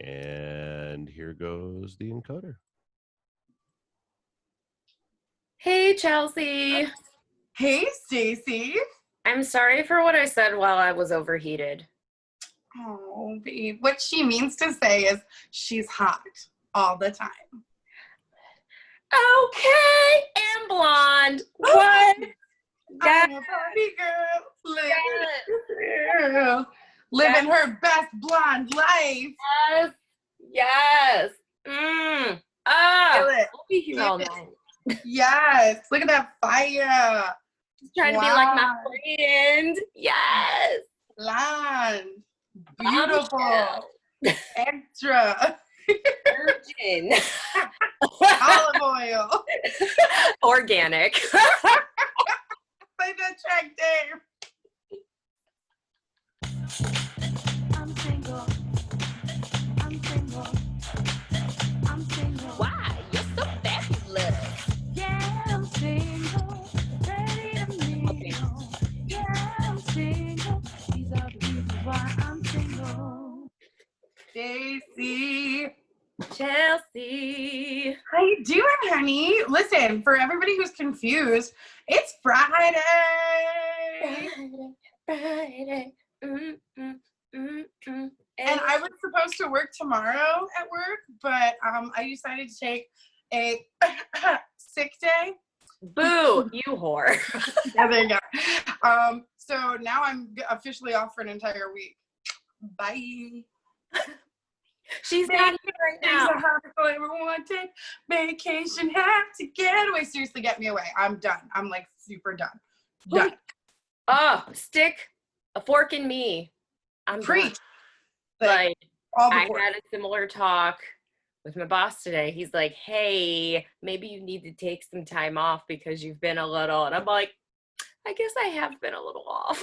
And here goes the encoder. Hey, Chelsea. Hey, Stacy. I'm sorry for what I said while I was overheated. Oh, babe. What she means to say is she's hot all the time. Okay, and blonde. What? I'm a party girl. Living her best blonde life. Yes. Feel it. We'll be here all night. Yes. Look at that fire. Just trying to be like my friend. Yes. Blonde. Beautiful. Extra. Virgin. Olive oil. Organic. Play that track, Dave. I'm single. I'm single. I'm single. Why? You're so fabulous. Yeah, I'm single. Ready to mingle. Yeah, I'm single. These are the reasons why I'm single. Stacy. Chelsea. How you doing, honey? Listen, for everybody who's confused, it's Friday. Friday. And I was supposed to work tomorrow at work, but I decided to take a sick day. Boo, you whore. Yeah, there you go. So now I'm officially off for an entire week. Bye. She's not here right now. I ever want to take vacation, have to get away. Seriously, get me away. I'm done. I'm like super done. Done. Oh, stick a fork in me. I'm Preach. Like, all I before. had a similar talk with my boss today. He's like, hey, maybe you need to take some time off because you've been a little. And I'm like, I guess I have been a little off.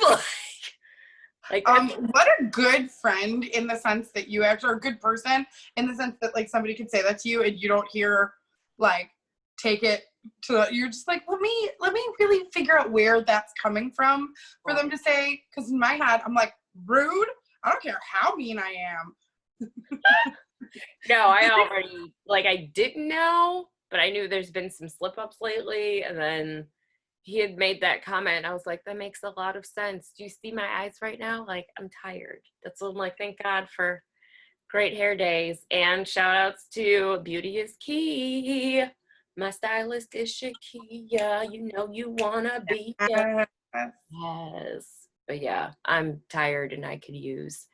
What a good friend in the sense that you actually are a good person in the sense that like somebody could say that to you and you don't hear like take it to you're just like let me really figure out where that's coming from for them to say, because in my head I'm like, rude, I don't care how mean I am. No, I already I didn't know, but I knew there's been some slip ups lately, and then he had made that comment, and I was like, that makes a lot of sense. Do you see my eyes right now? Like, I'm tired. That's what I'm like, thank God for great hair days. And shout outs to Beauty is Key. My stylist is Shakia. You know you wanna be. Yes. But yeah, I'm tired and I could use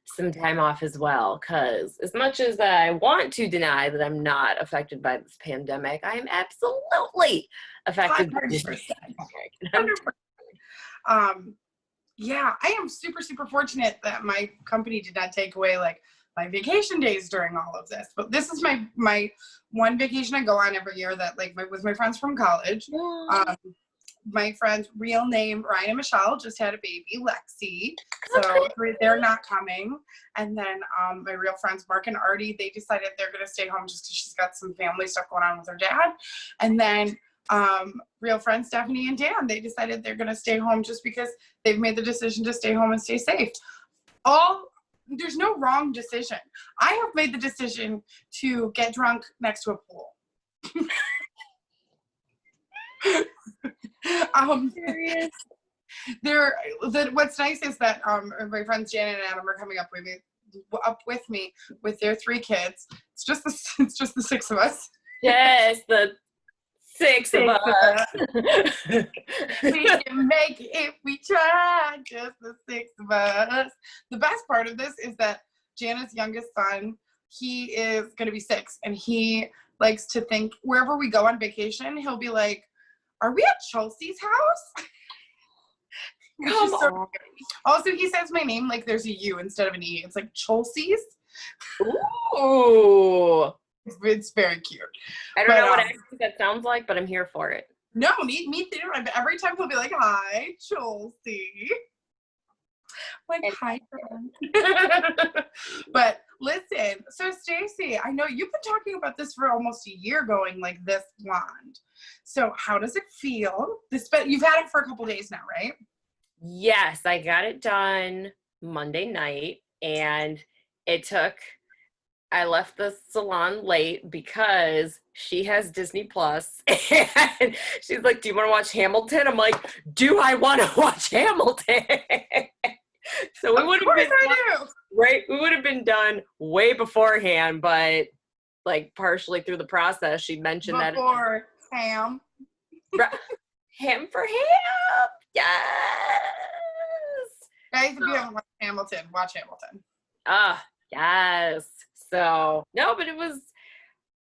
some time off as well, because as much as I want to deny that I'm not affected by this pandemic, I am absolutely affected by this pandemic. Yeah, I am super, super fortunate that my company did not take away like my vacation days during all of this. But this is my one vacation I go on every year that like with my friends from college. My friend's real name, Ryan and Michelle, just had a baby, Lexi. So they're not coming. And then my real friends, Mark and Artie, they decided they're going to stay home just because she's got some family stuff going on with her dad. And then real friends, Stephanie and Dan, they decided they're going to stay home just because they've made the decision to stay home and stay safe. There's no wrong decision. I have made the decision to get drunk next to a pool. Serious? What's nice is that my friends Janet and Adam are coming up with me with their 3 kids. It's just the 6 of us. Yes, the 6 of us. We can make it if we try, just the 6 of us. The best part of this is that Janet's youngest son, he is going to be 6, and he likes to think wherever we go on vacation, he'll be like, are we at Chelsea's house? Come on. Also, he says my name like there's a U instead of an E. It's like Chelsea's. Ooh. It's very cute. I don't know what accent that sounds like, but I'm here for it. No, me too. Every time he'll be like, hi, Chelsea. Like, hi, friend. But listen, so Stacy, I know you've been talking about this for almost a year, going like this blonde. So how does it feel? You've had it for a couple days now, right? Yes, I got it done Monday night, and I left the salon late because she has Disney Plus, and she's like, "Do you want to watch Hamilton?" I'm like, "Do I want to watch Hamilton?" So we would have been done, right. We would have been done way beforehand, but like partially through the process, she mentioned that Before Ham. Ham for Ham. Yes. Guys, if you haven't watched Hamilton, watch Hamilton. Yes. So no, but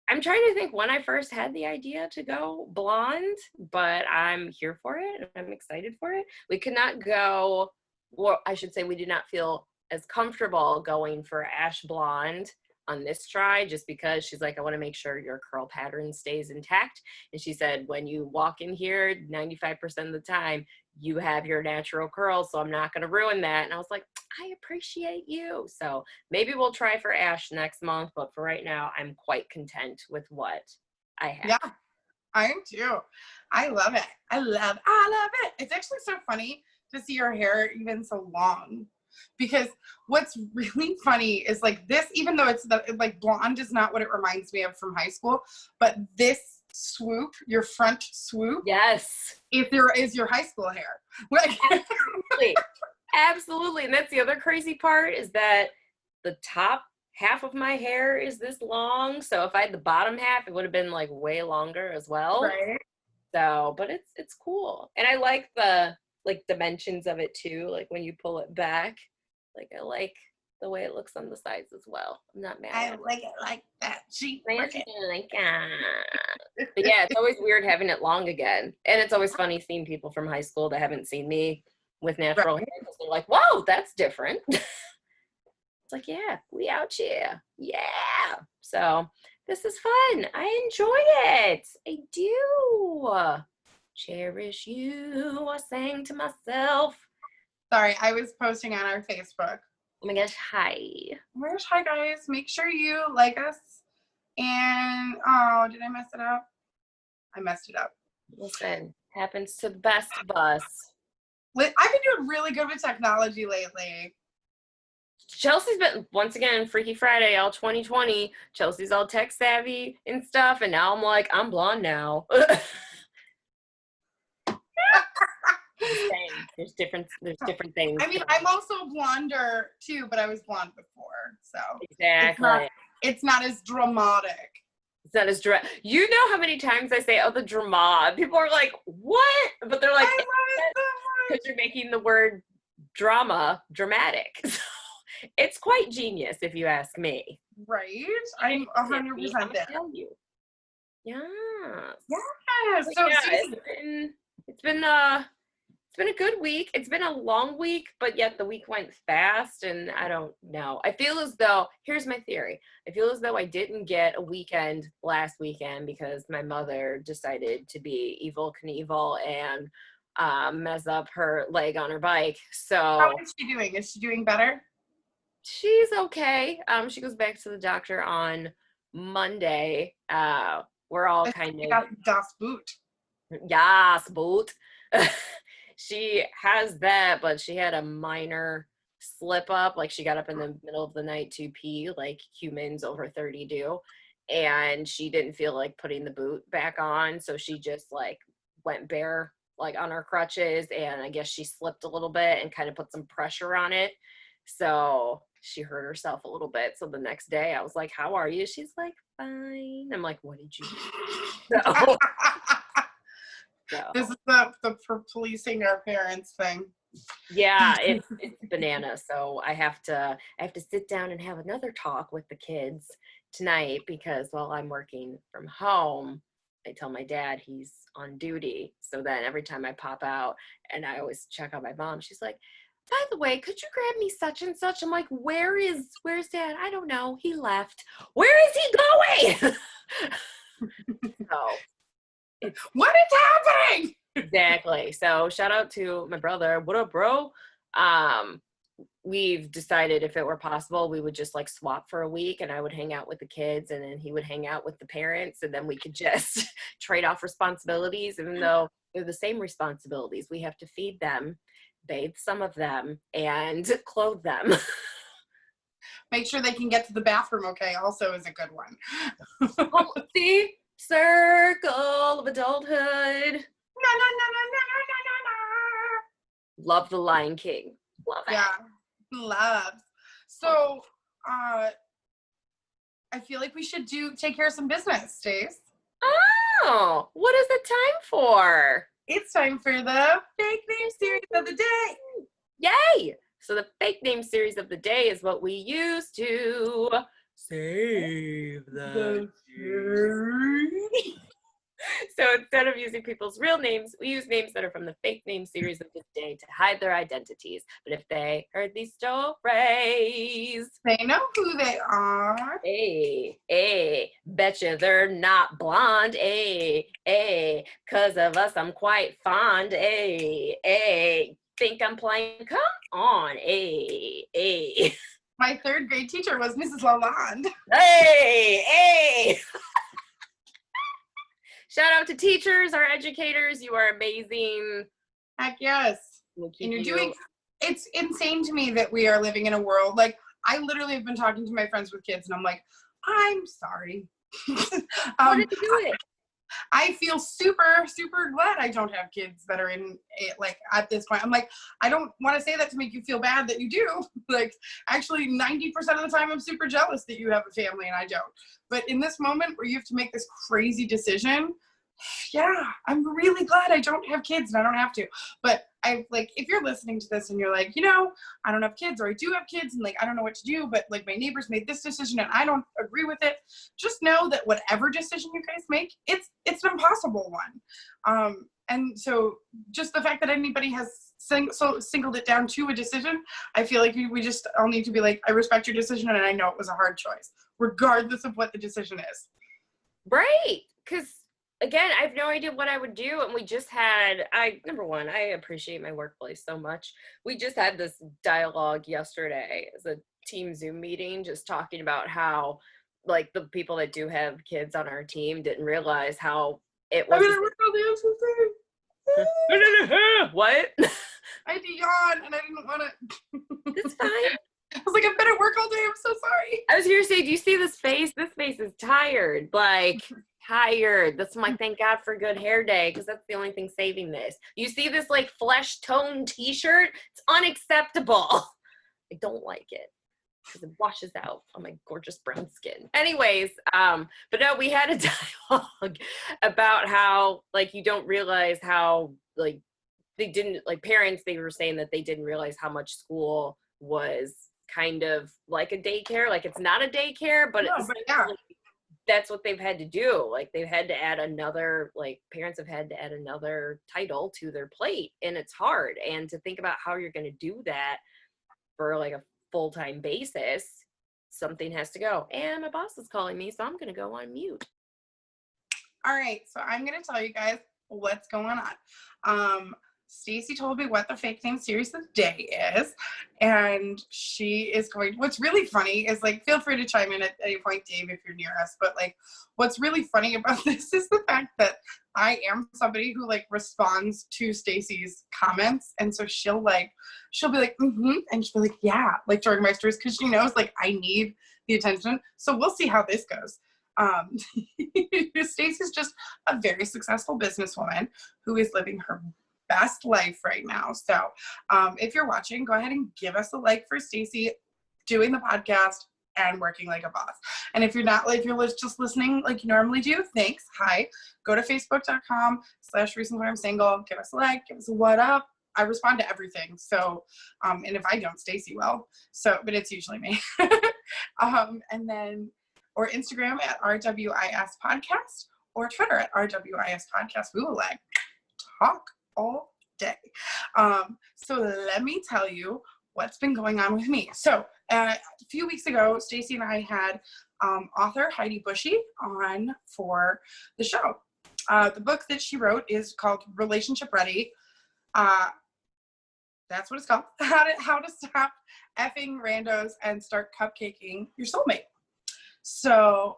I'm trying to think when I first had the idea to go blonde, but I'm here for it. I'm excited for it. We could not go, well, I should say we did not feel as comfortable going for ash blonde on this try, just because she's like, I want to make sure your curl pattern stays intact. And she said, when you walk in here, 95% of the time, you have your natural curls, so I'm not going to ruin that. And I was like, I appreciate you. So maybe we'll try for ash next month, but for right now, I'm quite content with what I have. Yeah, I am too. I love it. I love it. It's actually so funny to see your hair even so long, because what's really funny is like this, even though it's like blonde is not what it reminds me of from high school, but this swoop, your front swoop, yes, if there is your high school hair. Like, absolutely. And that's the other crazy part, is that the top half of my hair is this long, so if I had the bottom half, it would have been like way longer as well. right? So, but it's cool, and I like the dimensions of it too, like when you pull it back, like I like the way it looks on the sides as well. I'm not mad. I like it like that. But yeah, it's always weird having it long again, and it's always funny seeing people from high school that haven't seen me with natural hair, because they're like, whoa, that's different. It's like, yeah, we out here. Yeah. So this is fun. I enjoy it. I do. Cherish you, I sang to myself. Sorry, I was posting on our Facebook. Oh my gosh, hi. Oh my gosh, hi guys. Make sure you like us. And, oh, did I mess it up? I messed it up. Listen, happens to the best of us. I've been doing really good with technology lately. Chelsea's been, once again, Freaky Friday, all 2020. Chelsea's all tech savvy and stuff, and now I'm like, I'm blonde now. There's different things. I mean, I'm also blonder too, but I was blonde before, so exactly. It's not as dramatic. It's not as dramatic. You know how many times I say, "Oh, the drama." People are like, "What?" But they're like, I love it so much. because you're making the word drama dramatic. So it's quite genius, if you ask me. Right? I'm 100% there. Tell you. Yeah. Yeah. But So yeah, it's been a good week. It's been a long week, but yet the week went fast, and I don't know. I feel as though, here's my theory. I feel as though I didn't get a weekend last weekend because my mother decided to be Evel Knievel and mess up her leg on her bike. So how is she doing? Is she doing better? she's okay. She goes back to the doctor on Monday. We're all kind of Das Boot. yes, boot. She has that, but she had a minor slip up. Like she got up in the middle of the night to pee, like humans over 30 do. And she didn't feel like putting the boot back on. So she just like went bare, like on her crutches. And I guess she slipped a little bit and kind of put some pressure on it. So she hurt herself a little bit. So the next day I was like, how are you? She's like, fine. I'm like, what did you do? So, This is the for policing our parents thing. yeah, it's bananas. So I have to sit down and have another talk with the kids tonight, because while I'm working from home, I tell my dad he's on duty. So then every time I pop out, and I always check on my mom, she's like, by the way, could you grab me such and such? I'm like, where's dad? I don't know. He left. Where is he going? So What is happening? exactly. So shout out to my brother. What up, bro? We've decided if it were possible, we would just like swap for a week, and I would hang out with the kids and then he would hang out with the parents, and then we could just trade off responsibilities, even though they're the same responsibilities. We have to feed them, bathe some of them, and clothe them. make sure they can get to the bathroom okay also is a good one. Oh, see? Circle of adulthood. Na, na, na, na, na, na, na, na. Love The Lion King. Love it. Yeah, loves. So, I feel like we should take care of some business, Stace. Oh, what is it time for? It's time for the fake name series of the day. Yay! So the fake name series of the day is what we use to save the jury. So instead of using people's real names, we use names that are from the fake name series of the day to hide their identities. But if they heard these stories, They know who they are. betcha they're not blonde, 'cause of us I'm quite fond, think I'm playing, come on, My third grade teacher was Mrs. Lalonde. hey. Shout out to teachers, our educators. You are amazing. Heck yes. We'll keep And you. it's insane to me that we are living in a world, like, I literally have been talking to my friends with kids and I'm like, I'm sorry. How did you do it? I feel super, super glad I don't have kids that are in it, like, at this point. I'm like, I don't want to say that to make you feel bad that you do. Like, actually, 90% of the time, I'm super jealous that you have a family and I don't. But in this moment where you have to make this crazy decision, yeah, I'm really glad I don't have kids and I don't have to. But if you're listening to this and you're like, I don't have kids or I do have kids and, like, I don't know what to do, but, like, my neighbors made this decision and I don't agree with it, just know that whatever decision you guys make, it's an impossible one. And so just the fact that anybody has singled it down to a decision, I feel like we just all need to be like, I respect your decision and I know it was a hard choice, regardless of what the decision is. Right. Because, again, I have no idea what I would do. And we just had, number one, I appreciate my workplace so much. We just had this dialogue yesterday as a team Zoom meeting, just talking about how, like, the people that do have kids on our team didn't realize how it was. What? I had to yawn and I didn't want to. It's fine. I was like, I've been at work all day. I'm so sorry. I was here to say, do you see this face? This face is tired. Like, tired. That's my thank God for good hair day, because that's the only thing saving this. You see this, like, flesh tone t-shirt? It's unacceptable. I don't like it because it washes out on my gorgeous brown skin. Anyways, but no, we had a dialogue about how, like, you don't realize how, like, they didn't, like, parents, they were saying that they didn't realize how much school was kind of like a daycare. Like, it's not a daycare, but, yeah, that's what they've had to do. Like, they've had to add another, like, parents have had to add another title to their plate, and it's hard. And to think about how you're going to do that for, like, a full-time basis, something has to go. And my boss is calling me, so I'm going to go on mute. All right, so I'm going to tell you guys what's going on. Stacy told me what the fake name series of the day is, and she is going, what's really funny is, like, feel free to chime in at any point, Dave, if you're near us, but, like, what's really funny about this is the fact that I am somebody who, like, responds to Stacy's comments, and so she'll be like, and she'll be like, yeah, like, during my stories, because she knows, like, I need the attention, so we'll see how this goes. Stacy's just a very successful businesswoman who is living her best life right now. So if you're watching, go ahead and give us a like for Stacy doing the podcast and working like a boss. And if you're not, like, if you're just listening like you normally do, thanks. Hi. Go to facebook.com/reasons why I'm single. Give us a like, give us a what up. I respond to everything. So, and if I don't, Stacy will. So, but it's usually me. And then, or Instagram at RWIS Podcast, or Twitter at RWIS Podcast. We will, like, talk all day. So let me tell you what's been going on with me. So a few weeks ago, Stacy and I had author Heidi Bushy on for the show. The book that she wrote is called Relationship Ready. That's what it's called. How to stop effing randos and start cupcaking your soulmate. So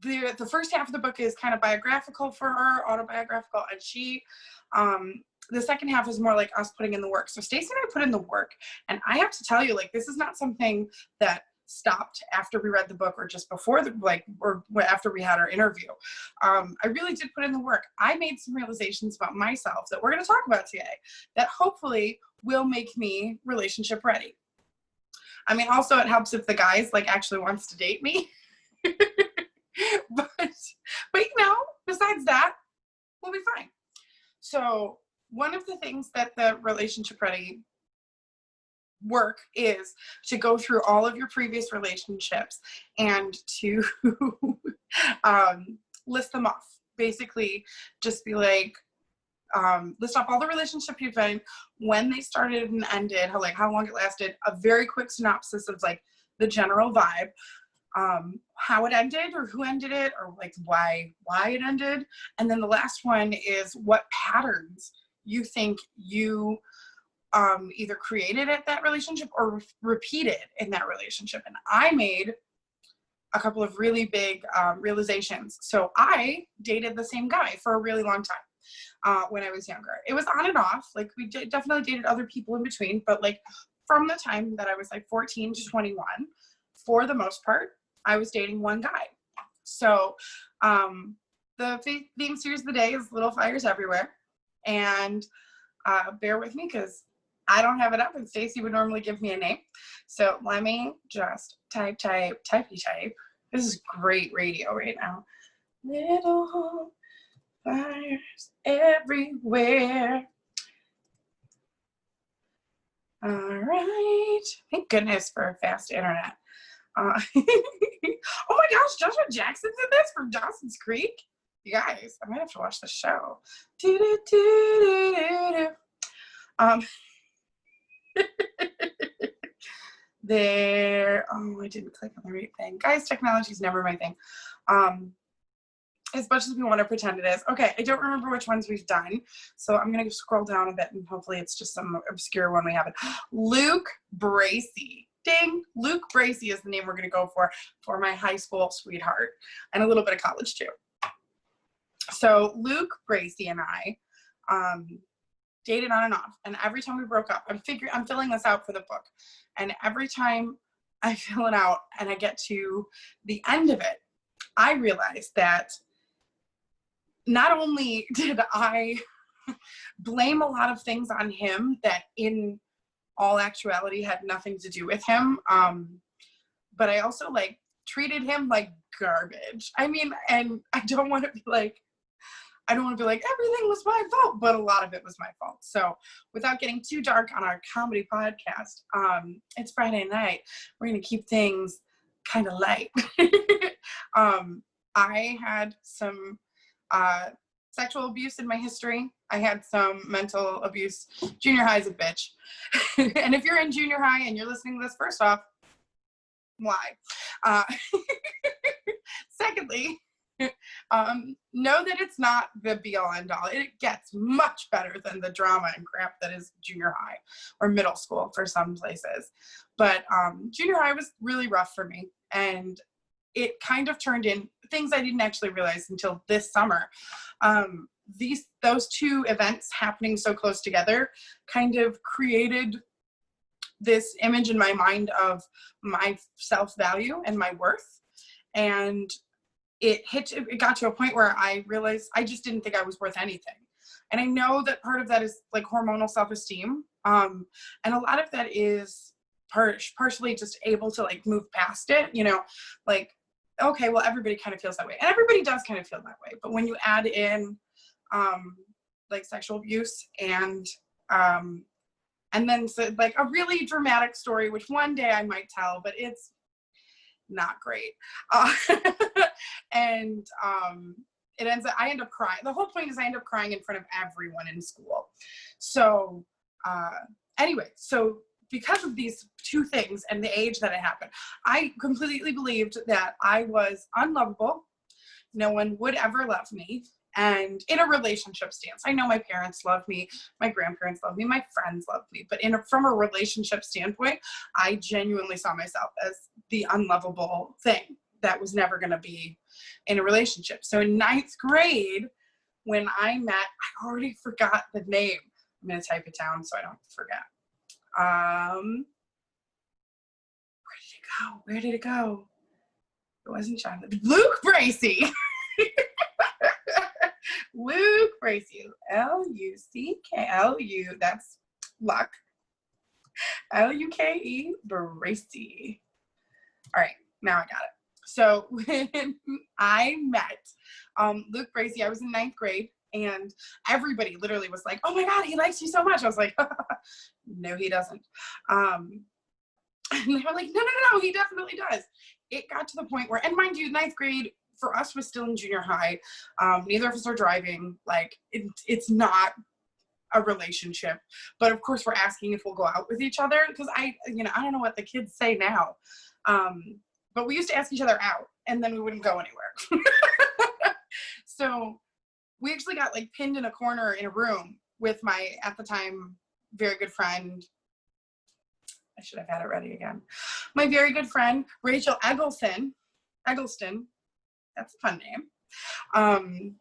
the first half of the book is kind of biographical for her, autobiographical, and she, the second half is more like us putting in the work. So Stacey and I put in the work, and I have to tell you, like, this is not something that stopped after we read the book or just before or after we had our interview. I really did put in the work. I made some realizations about myself that we're going to talk about today that hopefully will make me relationship ready. I mean, also it helps if the guys like actually wants to date me. but you know, besides that, we'll be fine. So one of the things that the relationship ready work is to go through all of your previous relationships and to list them off. Basically, just be like, list off all the relationships you've been, when they started and ended, how long it lasted, a very quick synopsis of like the general vibe, how it ended or who ended it or like why it ended. And then the last one is what patterns you think you either created at that relationship or repeated in that relationship. And I made a couple of really big realizations. So I dated the same guy for a really long time when I was younger. It was on and off. Like we definitely dated other people in between, but like from the time that I was like 14 to 21, for the most part, I was dating one guy. So the theme series of the day is Little Fires Everywhere. And bear with me because I don't have it up and Stacy would normally give me a name. So let me just type. This is great radio right now. Little fires everywhere. All right. Thank goodness for fast internet. Oh my gosh, Joshua Jackson's in this from Dawson's Creek. You guys, I might have to watch the show. I didn't click on the right thing. Guys, technology is never my thing. As much as we want to pretend it is. Okay, I don't remember which ones we've done, so I'm going to scroll down a bit and hopefully it's just some obscure one we haven't. Luke Bracey. Ding! Luke Bracey is the name we're going to go for my high school sweetheart and a little bit of college too. So Luke Bracey and I dated on and off, and every time we broke up, I'm filling this out for the book, and every time I fill it out and I get to the end of it, I realized that not only did I blame a lot of things on him that in all actuality had nothing to do with him, but I also like treated him like garbage. I mean, and I don't want to be like everything was my fault, but a lot of it was my fault. So without getting too dark on our comedy podcast, it's Friday night. We're going to keep things kind of light. I had some sexual abuse in my history. I had some mental abuse. Junior high is a bitch. And if you're in junior high and you're listening to this, first off, why? Secondly, know that it's not the be all end all. It gets much better than the drama and crap that is junior high or middle school for some places. But junior high was really rough for me, and it kind of turned in things I didn't actually realize until this summer. Those two events happening so close together kind of created this image in my mind of my self-value and my worth. And it got to a point where I realized I just didn't think I was worth anything. And I know that part of that is like hormonal self-esteem. And a lot of that is partially just able to like move past it, you know, like, okay, well, everybody kind of feels that way. And everybody does kind of feel that way. But when you add in like sexual abuse and then so, like a really dramatic story, which one day I might tell, but it's not great. And I end up crying. The whole point is I end up crying in front of everyone in school. So anyway, so because of these two things and the age that it happened, I completely believed that I was unlovable. No one would ever love me. And in a relationship stance, I know my parents love me, my grandparents love me, my friends love me, but from a relationship standpoint, I genuinely saw myself as the unlovable thing that was never going to be in a relationship. So in 9th grade, when I met, I already forgot the name. I'm going to type it down so I don't forget. Where did it go? Where did it go? It wasn't Jonathan. Luke Bracey. Luke Bracey. Luck. That's luck. Luke Bracey. All right, now I got it. So when I met Luke Bracey, I was in 9th grade, and everybody literally was like, "Oh my God, he likes you so much." I was like, "No, he doesn't." And they were like, "No, he definitely does." It got to the point where, and mind you, 9th grade for us was still in junior high. Neither of us are driving. Like, it's not a relationship, but of course we're asking if we'll go out with each other, because I don't know what the kids say now, but we used to ask each other out, and then we wouldn't go anywhere. So we actually got like pinned in a corner in a room with my, at the time, very good friend. I should have had it ready again. My very good friend, Rachel Eggleston. That's a fun name.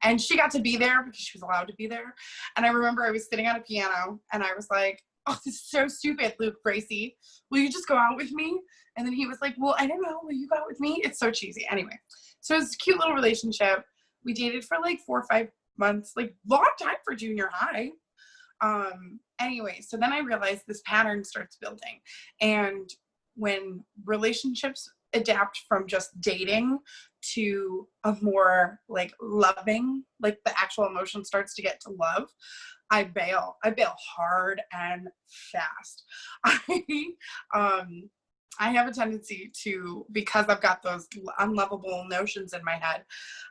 And she got to be there because she was allowed to be there. And I remember I was sitting on a piano, and I was like, "Oh, this is so stupid, Luke Bracey. Will you just go out with me?" And then he was like, "Well, I don't know. Will you go out with me?" It's so cheesy. Anyway, so it was a cute little relationship. We dated for like 4 or 5 months, like long time for junior high. Anyway, so then I realized this pattern starts building. And when relationships adapt from just dating to a more like loving, like the actual emotion starts to get to love, I bail hard and fast. I have a tendency to, because I've got those unlovable notions in my head,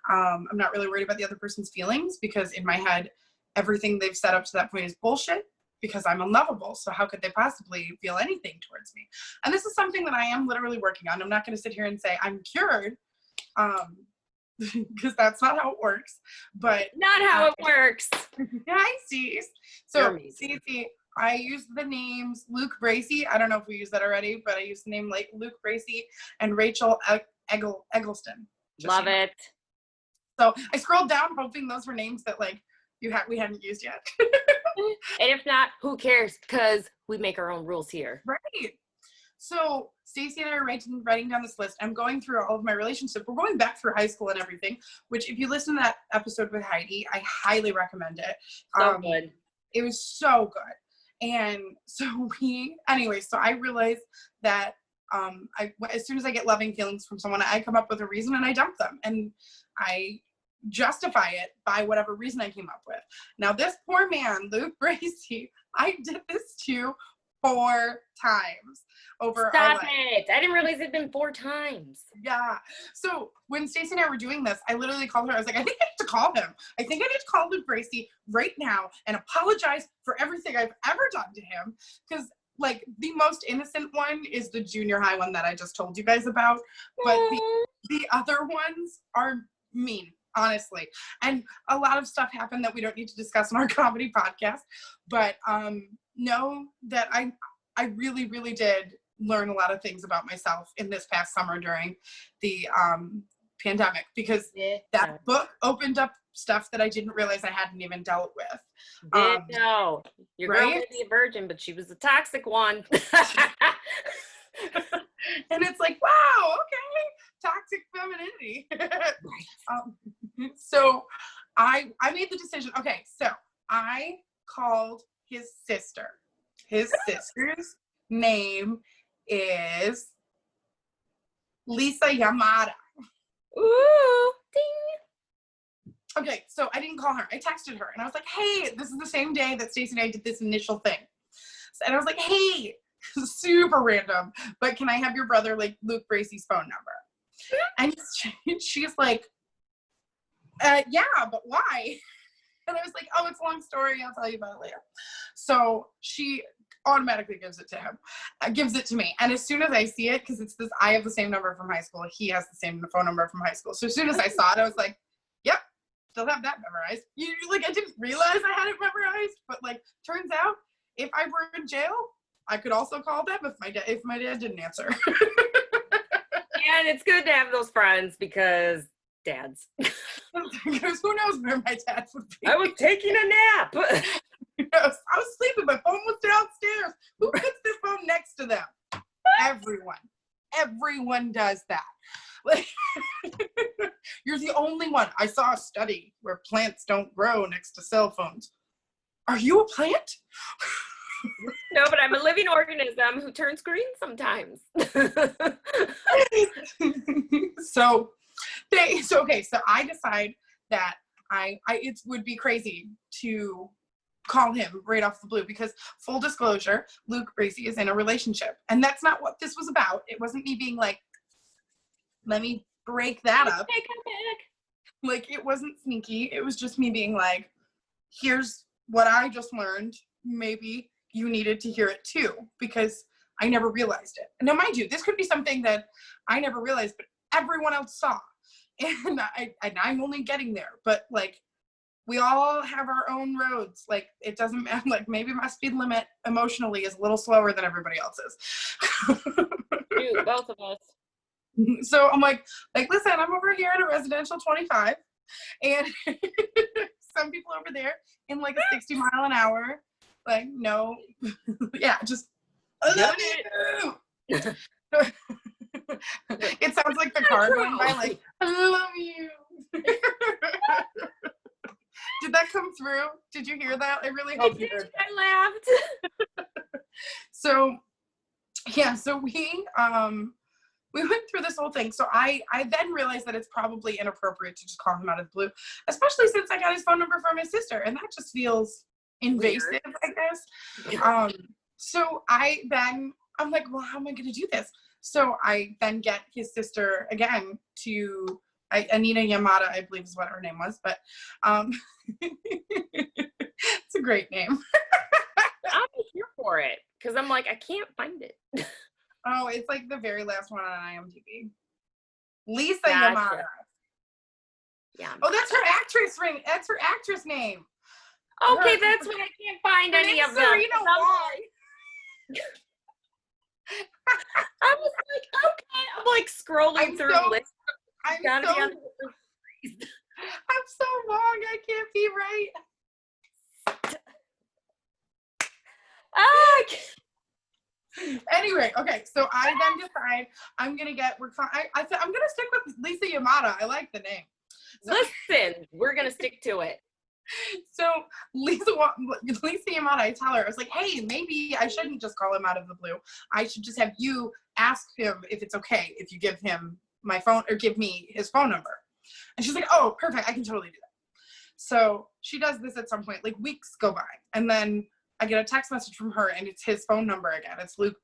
I'm not really worried about the other person's feelings, because in my head, everything they've set up to that point is bullshit, because I'm unlovable. So how could they possibly feel anything towards me? And this is something that I am literally working on. I'm not going to sit here and say I'm cured, because that's not how it works. But Not how it works. I see. So Cece, I used the names Luke Bracey. I don't know if we used that already, but I used the name like Luke Bracey and Rachel Eggleston. Love it. So I scrolled down hoping those were names that like we hadn't used yet. And if not, who cares? Because we make our own rules here. Right. So Stacey and I are writing down this list. I'm going through all of my relationships. We're going back through high school and everything, which if you listen to that episode with Heidi, I highly recommend it. So good. It was so good. And so so I realized that as soon as I get loving feelings from someone, I come up with a reason and I dump them. And I justify it by whatever reason I came up with. Now, this poor man, Luke Bracey, I did this to 4 times over our life. Stop it. I didn't realize it'd been 4 times. Yeah. So when Stacey and I were doing this, I literally called her. I was like, I think I need to call him. I think I need to call Luke Bracey right now and apologize for everything I've ever done to him. Because like the most innocent one is the junior high one that I just told you guys about. But the other ones are mean, honestly. And a lot of stuff happened that we don't need to discuss on our comedy podcast. But know that I really, really did learn a lot of things about myself in this past summer during the pandemic, because that book opened up stuff that I didn't realize I hadn't even dealt with. No, your girl may be a virgin, but she was a toxic one. And it's like, wow, okay, toxic femininity. So I made the decision. Okay, so I called his sister. His sister's name is Lisa Yamada. Ooh, ding. Okay, so I didn't call her. I texted her and I was like, hey, this is the same day that Stacey and I did this initial thing. And I was like, hey, super random, but can I have your brother, like Luke Bracey's phone number? And she's like, yeah, but why? And I was like, oh, it's a long story. I'll tell you about it later. So she automatically gives it to him, gives it to me. And as soon as I see it, because it's this, I have the same number from high school. He has the same phone number from high school. So as soon as I saw it, I was like, yep, still have that memorized. Like, I didn't realize I had it memorized, but like, turns out if I were in jail, I could also call them if my dad didn't answer. And it's good to have those friends because dads. Because who knows where my dad would be. I was taking a nap. I was sleeping. My phone was downstairs. Who puts their phone next to them? Everyone. everyone does that. Like, you're the only one. I saw a study where plants don't grow next to cell phones. Are you a plant? No, but I'm a living organism who turns green sometimes. So I decide that it would be crazy to call him right off the blue, because full disclosure, Luke Bracey is in a relationship, and that's not what this was about. It wasn't me being like, let me break that up. Like, it wasn't sneaky. It was just me being like, here's what I just learned. Maybe you needed to hear it too, because I never realized it. Now, mind you, this could be something that I never realized, but everyone else saw. And I'm only getting there. But, like, we all have our own roads. Like, it doesn't matter. Like, maybe my speed limit emotionally is a little slower than everybody else's. Dude, both of us. So I'm like, listen, I'm over here at a residential 25, and some people over there in like a 60 mile an hour. Like, no, yeah, just, I love you. It sounds like the car going by, like, I love you. Did that come through? Did you hear that? I really hope you heard that. I laughed. So, yeah, so we went through this whole thing. So I then realized that it's probably inappropriate to just call him out of the blue, especially since I got his phone number from his sister, and that just feels invasive, weird, I guess. So I'm like, well, how am I going to do this? So I then get his sister again to Anita Yamada, I believe is what her name was, but it's a great name. I'm here for it because I'm like, I can't find it. Oh, it's like the very last one on IMDb. Lisa Gotcha. Yamada. Yeah. Oh, that's her actress ring. That's her actress name. Okay, that's why I can't find any of them. Serena Wong. I was like, okay. I'm like scrolling through lists. I'm so wrong. I can't be right. Anyway, okay, so I then decide I'm gonna stick with Lisa Yamada. I like the name. So, listen, we're gonna stick to it. So Lisa Yamada, I tell her, I was like, hey, maybe I shouldn't just call him out of the blue. I should just have you ask him if it's okay if you give him my phone or give me his phone number. And she's like, oh, perfect, I can totally do that. So she does this at some point, like weeks go by, and then I get a text message from her, and it's his phone number again. It's Luke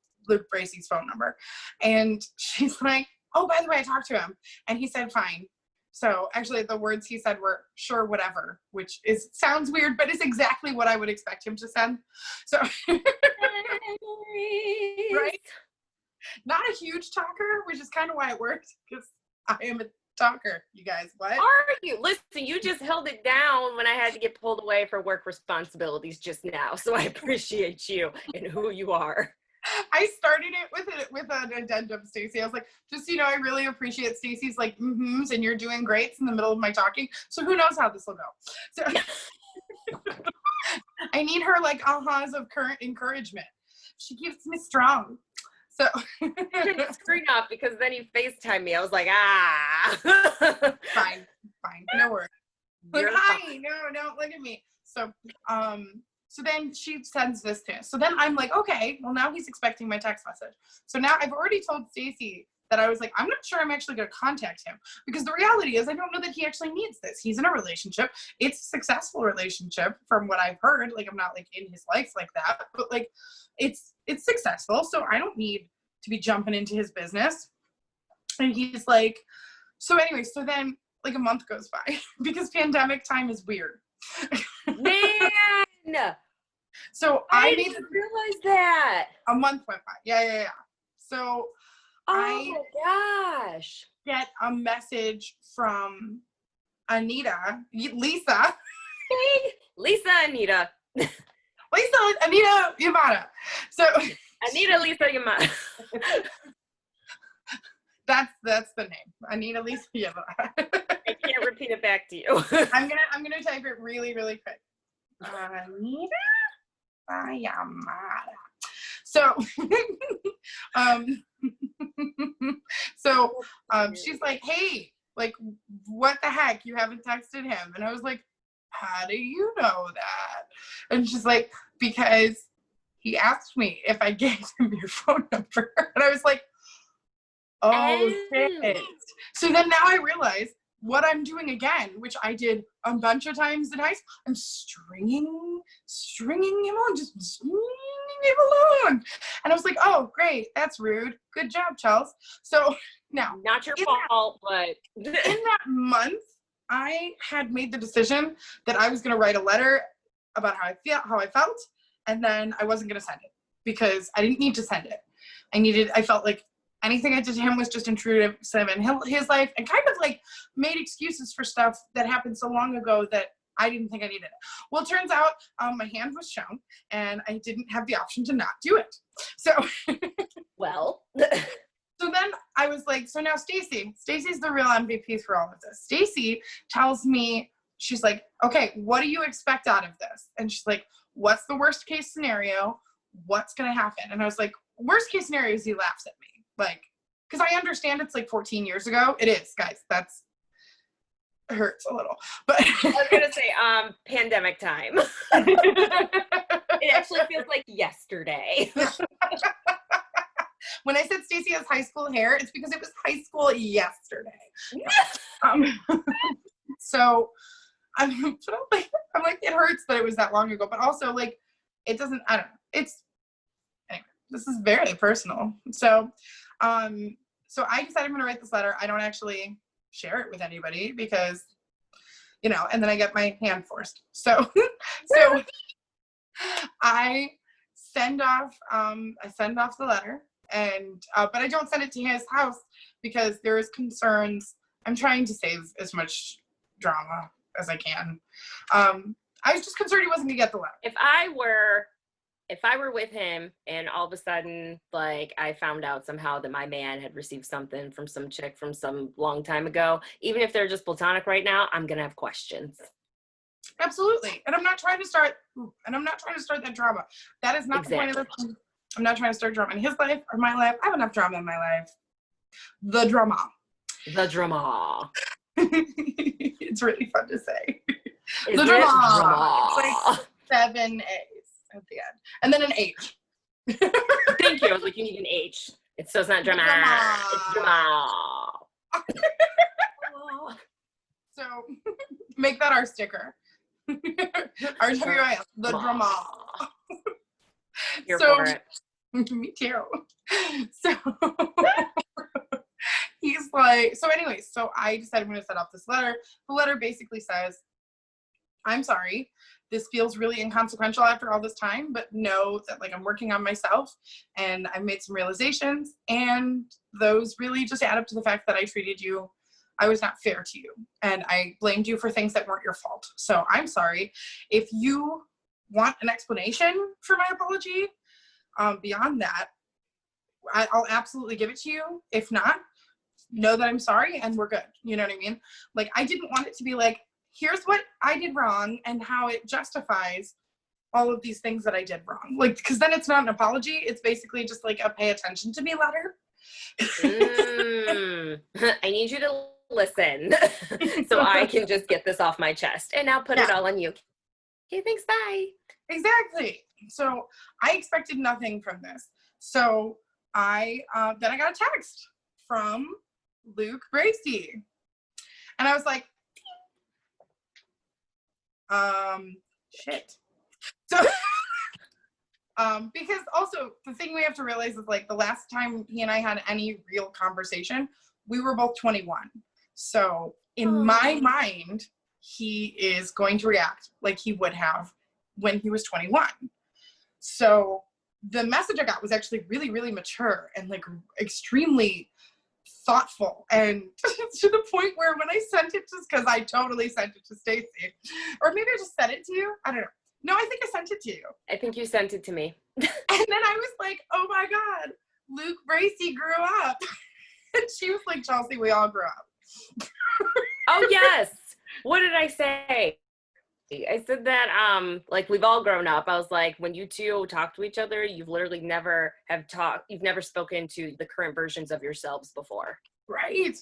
Bracey's phone number. And she's like, oh, by the way, I talked to him, and he said fine. So actually the words he said were sure, whatever, which sounds weird, but it's exactly what I would expect him to send. So, right? Not a huge talker, which is kind of why it worked, because I am a talker, you guys. What? Are you? Listen, you just held it down when I had to get pulled away for work responsibilities just now. So I appreciate you and who you are. I started it with an addendum, Stacey. I was like, just, I really appreciate Stacey's like, mm-hms and you're doing great in the middle of my talking. So who knows how this will go. So I need her like ahas of current encouragement. She keeps me strong. So I didn't screen off because then he FaceTimed me. I was like, Fine. No worries. Like, hi, no, don't look at me. So then she sends this to us. So then I'm like, okay, well now he's expecting my text message. So now I've already told Stacey that I was like, I'm not sure I'm actually going to contact him, because the reality is I don't know that he actually needs this. He's in a relationship. It's a successful relationship from what I've heard. Like, I'm not like in his life like that, but like it's successful. So I don't need to be jumping into his business. And he's like, so anyway, so then like a month goes by because pandemic time is weird. Man. So I didn't realize that. A month went by. Yeah. So my gosh. Get a message from Anita, Lisa. Anita. Anita Yamada. So Anita Lisa Yamada. That's the name. Anita Lisa Yamada. I can't repeat it back to you. I'm gonna type it really, really quick. Anita Yamada. So, she's like, hey, like, what the heck? You haven't texted him. And I was like, how do you know that? And she's like, because he asked me if I gave him your phone number. And I was like, oh, shit. So then now I realize what I'm doing again, which I did a bunch of times in high school. I'm stringing him on, just stringing him along. And I was like, oh, great. That's rude. Good job, Chels. So now. Not your fault, but. In that month, I had made the decision that I was going to write a letter about how I felt, and then I wasn't going to send it because I didn't need to send it. I felt like anything I did to him was just intrusive in his life, and kind of like made excuses for stuff that happened so long ago that I didn't think I needed it. Well, it turns out my hand was shown, and I didn't have the option to not do it. So, well. So then I was like, so now Stacy's the real MVP for all of this. Stacy tells me, she's like, okay, what do you expect out of this? And she's like, what's the worst case scenario? What's going to happen? And I was like, worst case scenario is he laughs at me. Like, because I understand it's like 14 years ago. It is, guys. It hurts a little. But I was going to say, pandemic time. It actually feels like yesterday. When I said Stacy has high school hair, it's because it was high school yesterday. So I'm like, it hurts that it was that long ago, but also like, it doesn't, I don't know. Anyway, this is very personal. So I decided I'm going to write this letter. I don't actually share it with anybody because, and then I get my hand forced. So I send off the letter. And but I don't send it to his house because there is concerns. I'm trying to save as much drama as I can. I was just concerned he wasn't gonna get the letter. If I were with him and all of a sudden, like, I found out somehow that my man had received something from some chick from some long time ago, even if they're just platonic right now, I'm gonna have questions. Absolutely. And I'm not trying to start that drama. That is not the point of this. I'm not trying to start drama in his life or my life. I have enough drama in my life. The drama. It's really fun to say. The drama. It's like 7 A's at the end. And then an H. Thank you. I was like, you need an H. So it's not drama. It's drama. So make that our sticker. RWIS. The drama. Here for it. Me too. So he's like, so anyways, so I decided I'm going to set off this letter. The letter basically says, I'm sorry, this feels really inconsequential after all this time, but know that like I'm working on myself and I've made some realizations, and those really just add up to the fact that I was not fair to you, and I blamed you for things that weren't your fault. So I'm sorry. If you want an explanation for my apology, beyond that, I'll absolutely give it to you. If not, know that I'm sorry and we're good. You know what I mean? Like, I didn't want it to be like, here's what I did wrong and how it justifies all of these things that I did wrong. Like, because then it's not an apology. It's basically just like a pay attention to me letter. I need you to listen so I can just get this off my chest and now put it all on you. Okay, thanks, bye. Exactly. So I expected nothing from this. So then I got a text from Luke Bracey. And I was like, shit. So, because also the thing we have to realize is like the last time he and I had any real conversation, we were both 21. So in my mind, he is going to react like he would have when he was 21. So the message I got was actually really, really mature and like extremely thoughtful, and to the point where when I sent it, just because I totally sent it to Stacy, or maybe I just sent it to you. I don't know. No, I think I sent it to you. I think you sent it to me. And then I was like, oh my God, Luke Bracey grew up. And she was like, Chelsea, we all grew up. Oh, yes. What did I say? I said that like we've all grown up. I was like, when you two talk to each other, you've literally you've never spoken to the current versions of yourselves before. Right.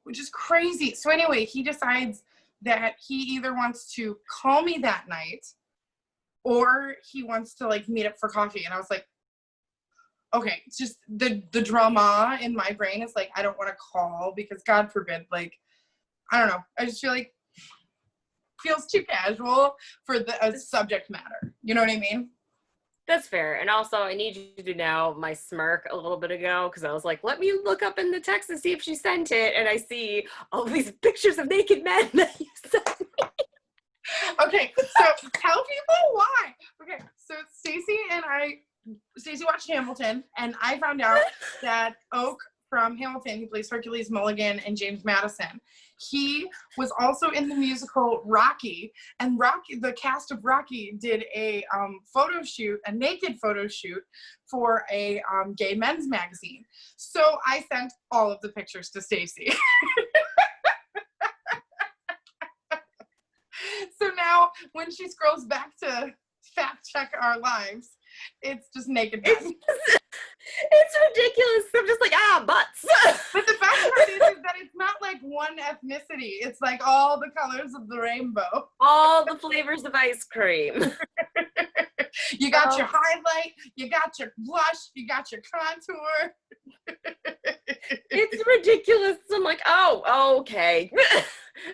Which is crazy. So anyway, he decides that he either wants to call me that night or he wants to like meet up for coffee. And I was like, okay, it's just the drama in my brain is like, I don't want to call because God forbid, like, I don't know. I just feel like feels too casual for the subject matter. You know what I mean? That's fair. And also, I need you to know my smirk a little bit ago because I was like, let me look up in the text and see if she sent it. And I see all these pictures of naked men that you sent me. Okay, so tell people why. Okay, so Stacey watched Hamilton, and I found out that Oak from Hamilton, who plays Hercules Mulligan and James Madison, he was also in the musical Rocky, and the cast of Rocky did a naked photo shoot for a gay men's magazine. So I sent all of the pictures to Stacey. So now when she scrolls back to fact check our lives, it's just naked men. It's ridiculous. I'm just like, butts. But the best part is that it's not like one ethnicity. It's like all the colors of the rainbow. All the flavors of ice cream. You got your highlight, you got your blush, you got your contour. It's ridiculous. I'm like, oh, okay.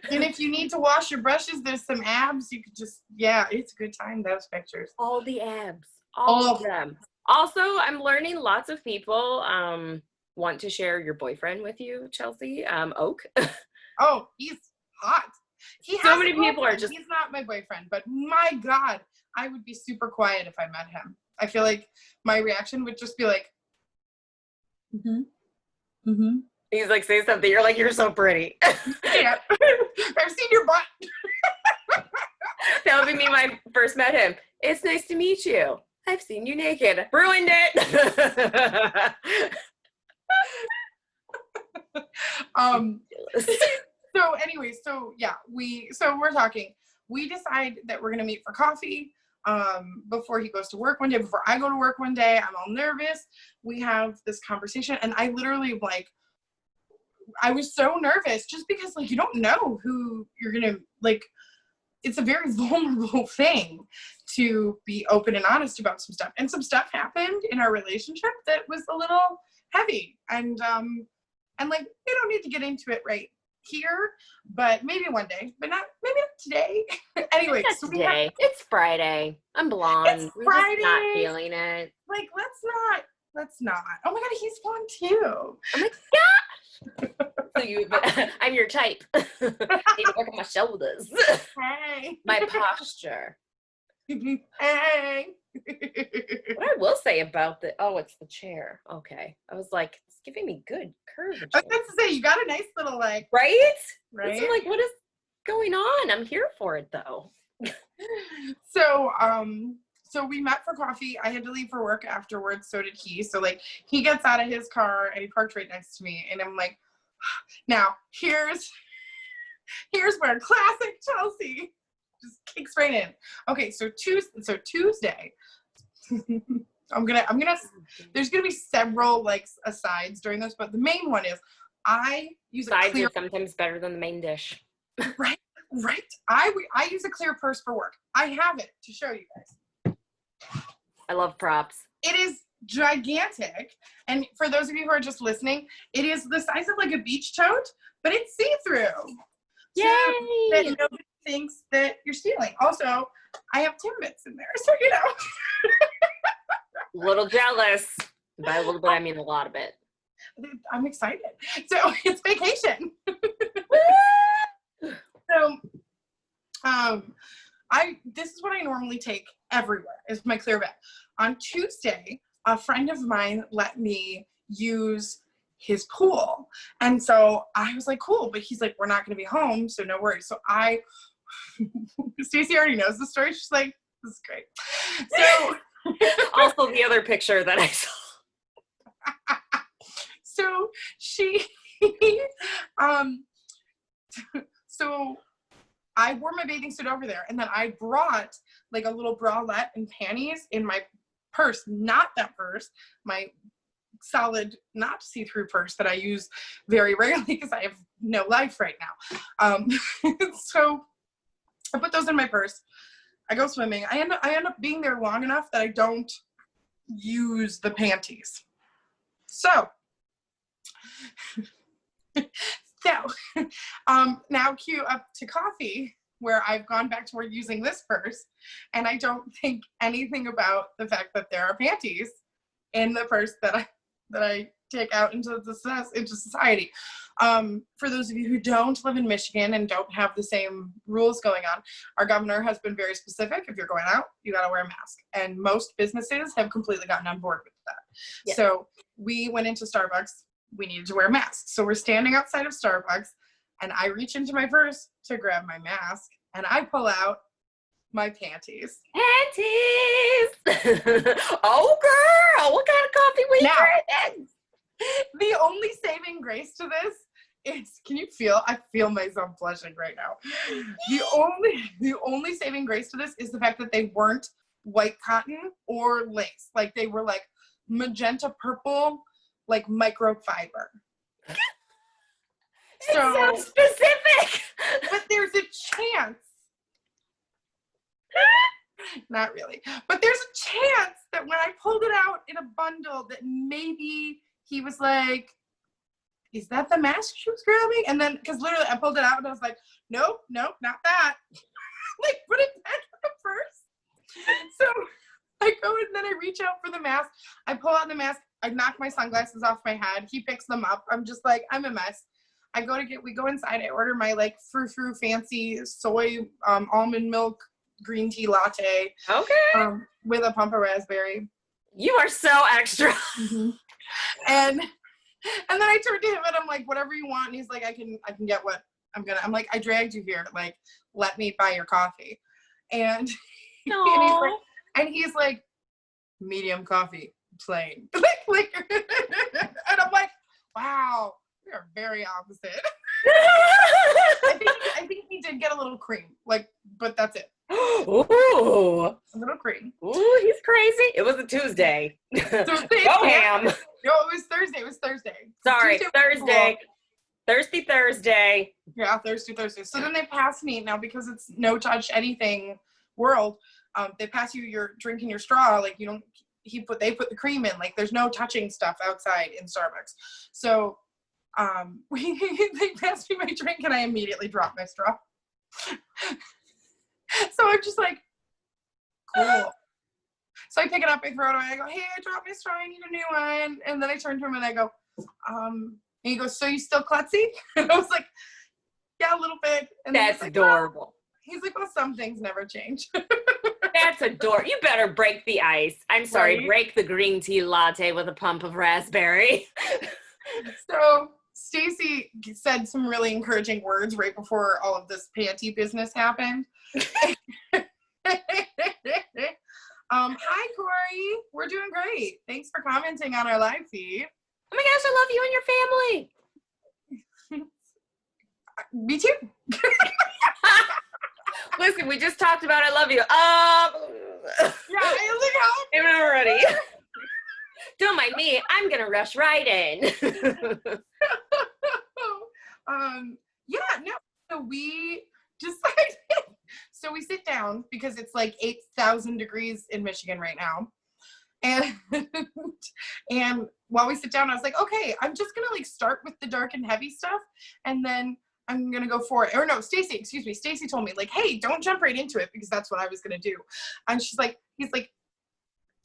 And if you need to wash your brushes, there's some abs. You could just, yeah, it's a good time, those pictures. All the abs. All of them. Also, I'm learning lots of people want to share your boyfriend with you, Chelsea. Oak. Oh, he's hot. So many people are just... He's not my boyfriend, but my God, I would be super quiet if I met him. I feel like my reaction would just be like, He's like, say something. You're like, you're so pretty. Yeah. I've seen your butt. That would be me when I first met him. It's nice to meet you. I've seen you naked. Ruined it. So anyway, we're talking. We decide that we're gonna meet for coffee before he goes to work one day, before I go to work one day. I'm all nervous. We have this conversation, and I literally I was so nervous just because you don't know who you're gonna it's a very vulnerable thing to be open and honest about some stuff. And some stuff happened in our relationship that was a little heavy. And we don't need to get into it right here, but maybe one day, but maybe not today. Anyway, so today. It's Friday. I'm blonde. It's Friday. I'm just not feeling it. Let's not. Oh my God, he's fun too. I'm like, gosh. So I'm your type. Need to work on my shoulders. Hey. My posture. Hey. What I will say about it's the chair. Okay. I was like, it's giving me good curvature. I was about to say, you got a nice little Right? Right? So I'm like, what is going on? I'm here for it though. So we met for coffee. I had to leave for work afterwards. So did he. So he gets out of his car and he parked right next to me. And I'm like, now here's where classic Chelsea just kicks right in. Okay. So Tuesday, there's gonna be several asides during this, but the main one is I use sides are sometimes better than the main dish. Right. I use a clear purse for work. I have it to show you guys. I love props. It is gigantic. And for those of you who are just listening, it is the size of a beach tote, but it's see-through. Yay! So that nobody thinks that you're stealing. Also, I have Timbits in there, so you know. A little jealous. By a little bit, I mean a lot of it. I'm excited. So it's vacation. So this is what I normally take everywhere, is my clear bag. On Tuesday, a friend of mine let me use his pool. And so I was like, cool, but he's like, we're not gonna be home, so no worries. So Stacey already knows the story. She's like, this is great. So also the other picture that I saw. So I wore my bathing suit over there, and then I brought like a little bralette and panties in my purse, not that purse, my solid, not see-through purse that I use very rarely because I have no life right now. So I put those in my purse. I go swimming. I end up being there long enough that I don't use the panties. So now cue up to coffee, where I've gone back to work using this purse, and I don't think anything about the fact that there are panties in the purse that I take out into society. For those of you who don't live in Michigan and don't have the same rules going on, our governor has been very specific. If you're going out, you got to wear a mask, and most businesses have completely gotten on board with that. Yes. So we went into Starbucks. We needed to wear masks. So we're standing outside of Starbucks, and I reach into my purse to grab my mask, and I pull out my panties. Panties! Oh, girl! What kind of coffee were you drinking? The only saving grace to this is, can you feel? I feel myself blushing right now. The only saving grace to this is the fact that they weren't white cotton or lace. Like, they were like magenta purple, like microfiber. It's so specific. But there's a chance. Not really. But there's a chance that when I pulled it out in a bundle that maybe he was like, is that the mask she was grabbing? And then, because literally I pulled it out and I was like, nope, not that. Like, put it back in the purse. So I go and then I reach out for the mask. I pull out the mask. I knock my sunglasses off my head. He picks them up. I'm just like, I'm a mess. We go inside. I order my like frou-frou fancy soy almond milk green tea latte. Okay. With a pump of raspberry. You are so extra. Mm-hmm. And then I turned to him and I'm like, whatever you want. And he's like, I can get what I'm like, I dragged you here. Like, let me buy your coffee. And, he's like, medium coffee, plain. like, and I'm like, wow, we are very opposite. I think he did get a little cream, like, but that's it. Ooh. A little cream. Ooh, he's crazy. It was a Tuesday. Go ham. No, it was Thursday. Sorry, Tuesday Thursday. Thirsty Thursday. Yeah, Thursday. So then they pass me now, because it's no touch anything world. They pass you your drink in your straw. Like, you don't. They put the cream in. Like, there's no touching stuff outside in Starbucks. So they passed me my drink and I immediately dropped my straw. So I'm just like, cool. So I pick it up, I throw it away. I go, hey, I dropped my straw. I need a new one. And then I turn to him and I go, and he goes, so you still klutzy? And I was like, yeah, a little bit. And that's like, adorable. well, he's like, well, some things never change. That's adorable. You better break the ice. I'm sorry, right? Break the green tea latte with a pump of raspberry. So Stacy said some really encouraging words right before all of this panty business happened. Hi, Corey. We're doing great. Thanks for commenting on our live feed. Oh my gosh, I love you and your family. Me too. Listen, we just talked about I love you. Yeah, I was like, how? I'm already. Don't mind me. I'm gonna rush right in. So we decided. So we sit down because it's like 8,000 degrees in Michigan right now, and while we sit down, I was like, okay, I'm just gonna like start with the dark and heavy stuff, and then I'm gonna go for it. Or no, Stacy told me like, hey, don't jump right into it, because that's what I was gonna do. And he's like,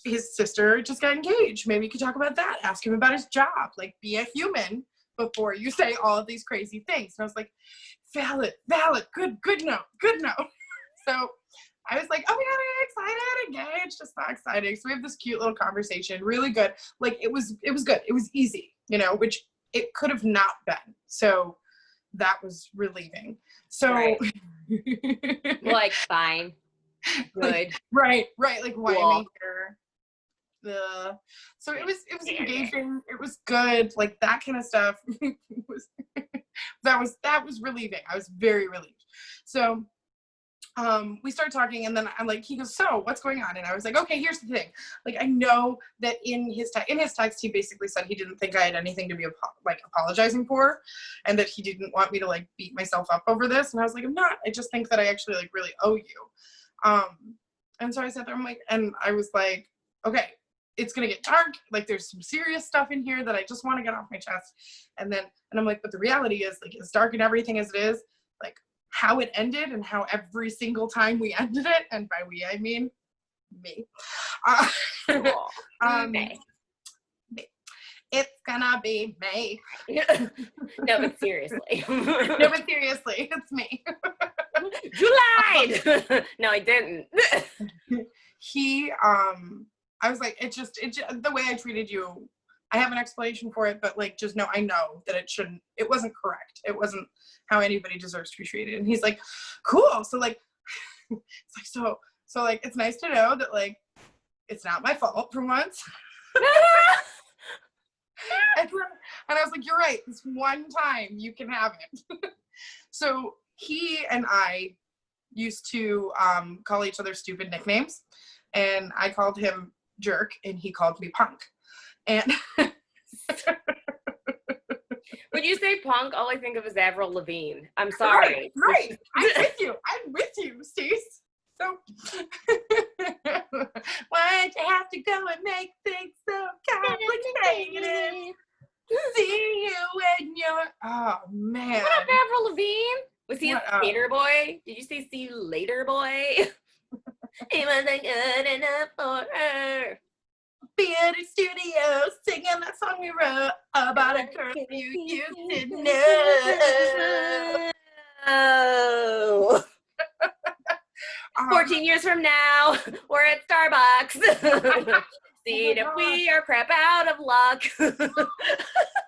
his sister just got engaged. Maybe you could talk about that. Ask him about his job. Like, be a human before you say all of these crazy things. And I was like, valid, good note. So I was like, oh my God, I'm excited, engaged, just so exciting. So we have this cute little conversation, really good. Like, it was good. It was easy, which it could have not been. So that was relieving. So right. Like, fine. Good. Right. Like, why cool. am I here? So it was engaging. It was good. Like, that kind of stuff. that was relieving. I was very relieved. So we start talking, and then I'm like, he goes, so what's going on? And I was like, okay, here's the thing. Like, I know that in his text, he basically said he didn't think I had anything to be apologizing for, and that he didn't want me to like beat myself up over this. And I was like, I'm not. I just think that I actually like really owe you. And so I sat there, I'm like, and I was like, okay, it's gonna get dark. Like, there's some serious stuff in here that I just want to get off my chest. And I'm like, but the reality is, like, as dark and everything as it is, like, how it ended and how every single time we ended it, and by we I mean me. May. It's gonna be May. No, but seriously. No, but seriously, it's me. You lied. No, I didn't. I was like, it just the way I treated you, I have an explanation for it, but like, just know, I know that it wasn't correct. It wasn't how anybody deserves to be treated. And he's like, cool. So like, it's like, so like, it's nice to know that like, it's not my fault for once. and I was like, you're right. This one time you can have it. So he and I used to call each other stupid nicknames, and I called him Jerk and he called me Punk. And when you say punk, all I think of is Avril Lavigne. I'm sorry. Right. I'm with you, Stace. So why'd you have to go and make things so complicated? See you when you're, oh man. What up, Avril Lavigne? Was he a What up? skater boy? Did you say see you later, boy? He wasn't good enough for her. Be at a studio singing that song we wrote about a girl you used to know. Oh. 14 years from now, we're at Starbucks. Seeing if we are crap out of luck.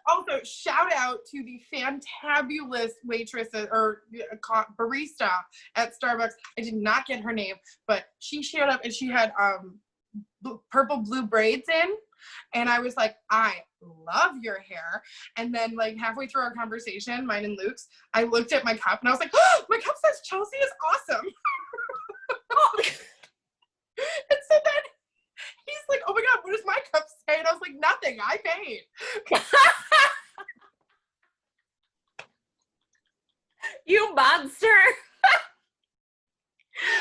Also, shout out to the fantabulous waitress or barista at Starbucks. I did not get her name, but she showed up and she had purple blue braids in. And I was like, I love your hair. And then like halfway through our conversation, mine and Luke's, I looked at my cup and I was like, oh, my cup says Chelsea is awesome. And so then he's like, oh my God, what does my cup say? And I was like, nothing, I paid. You monster.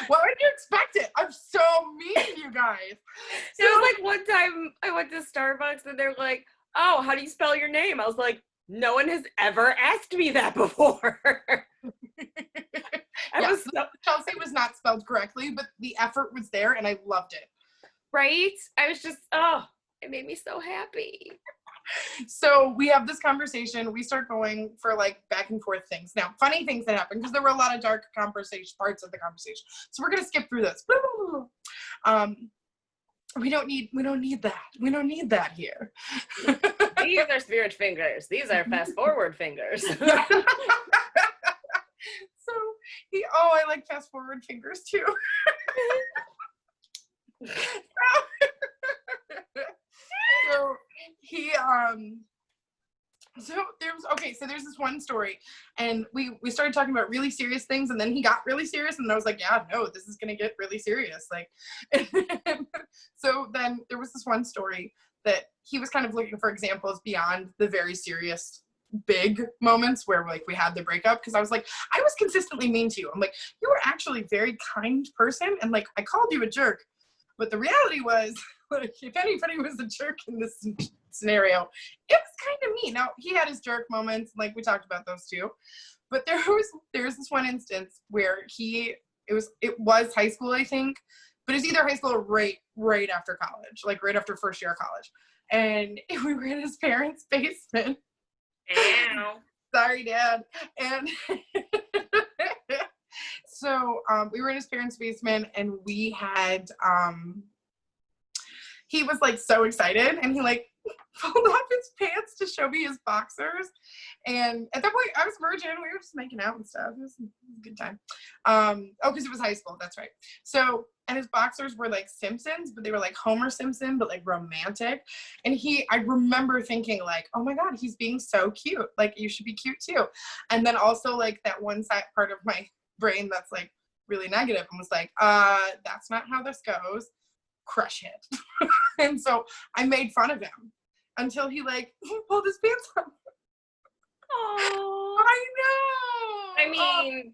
What would you expect it? I'm so mean, you guys. It was like one time I went to Starbucks and they're like, oh, how do you spell your name? I was like, no one has ever asked me that before. Chelsea was not spelled correctly, but the effort was there and I loved it. Right? I was just, oh, it made me so happy. So we have this conversation. We start going for like back and forth things. Now, funny things that happen because there were a lot of dark parts of the conversation. So we're gonna skip through this. We don't need that. We don't need that here. These are spirit fingers. These are fast forward fingers. So I like fast forward fingers too. There's this one story, and we started talking about really serious things, and then he got really serious, and I was like, yeah, no, this is gonna get really serious. Like, so then there was this one story that he was kind of looking for examples beyond the very serious big moments where like we had the breakup, because I was like, I was consistently mean to you. I'm like, you were actually a very kind person, and like I called you a jerk, but the reality was, like, if anybody was a jerk in this scenario, it was kind of me. Now he had his jerk moments, like we talked about those too, but there's this one instance where it was high school, I think, but it's either high school or right after college, like right after first year of college, and we were in his parents' basement. Ow. Sorry, Dad. And so we were in his parents' basement, and we had he was like so excited, and he like pulled off his pants to show me his boxers. And at that point I was virgin, we were just making out and stuff. It was a good time. Because it was high school, that's right. So, and his boxers were like Simpsons, but they were like Homer Simpson, but like romantic. And I remember thinking like, oh my God, he's being so cute. Like, you should be cute too. And then also like that one side part of my brain that's like, really negative and was like, that's not how this goes. Crush it. And so I made fun of him until he like pulled his pants up. Oh, I know. I mean,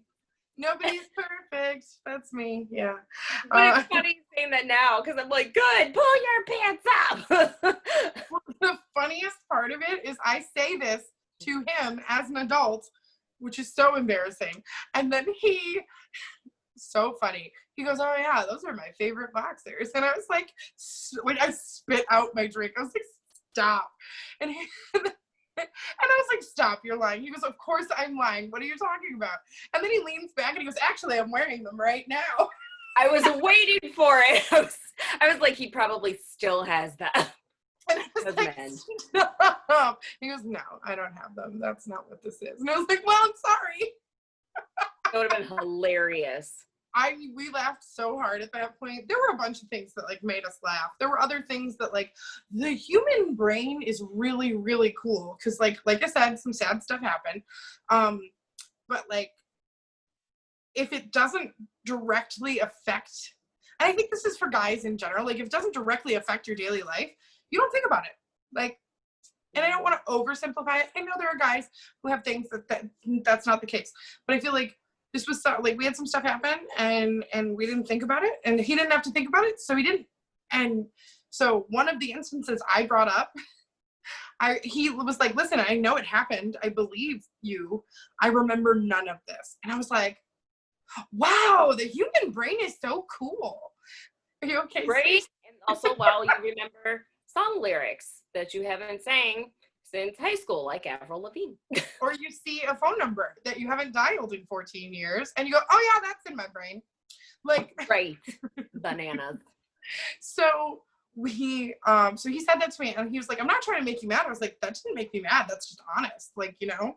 Nobody's perfect. That's me. Yeah. but it's funny saying that now because I'm like, good, pull your pants up. The funniest part of it is I say this to him as an adult, which is so embarrassing. And then so funny. He goes, oh yeah, those are my favorite boxers. And I was like, when I spit out my drink, I was like, stop. And and I was like, stop, you're lying. He goes, of course I'm lying. What are you talking about? And then he leans back and he goes, actually, I'm wearing them right now. I was waiting for it. I was like, he probably still has that. And I was like, stop. He goes, no, I don't have them. That's not what this is. And I was like, well, I'm sorry. That would have been hilarious. We laughed so hard at that point. There were a bunch of things that like made us laugh. There were other things that like the human brain is really, really cool. Cause like I said, some sad stuff happened. But like, if it doesn't directly affect, and I think this is for guys in general, like if it doesn't directly affect your daily life, you don't think about it. Like, and I don't want to oversimplify it. I know there are guys who have things that's not the case, but I feel like this was like we had some stuff happen and we didn't think about it, and he didn't have to think about it, so he didn't. And so one of the instances I brought up, he was like, listen, I know it happened. I believe you. I remember none of this. And I was like, wow, the human brain is so cool. Are you okay? Right? And also, while you remember song lyrics that you haven't sang since high school, like Avril Lavigne. Or you see a phone number that you haven't dialed in 14 years, and you go, oh yeah, that's in my brain. Like, right. Bananas. So he said that to me, and he was like, I'm not trying to make you mad. I was like, that didn't make me mad. That's just honest. Like, you know?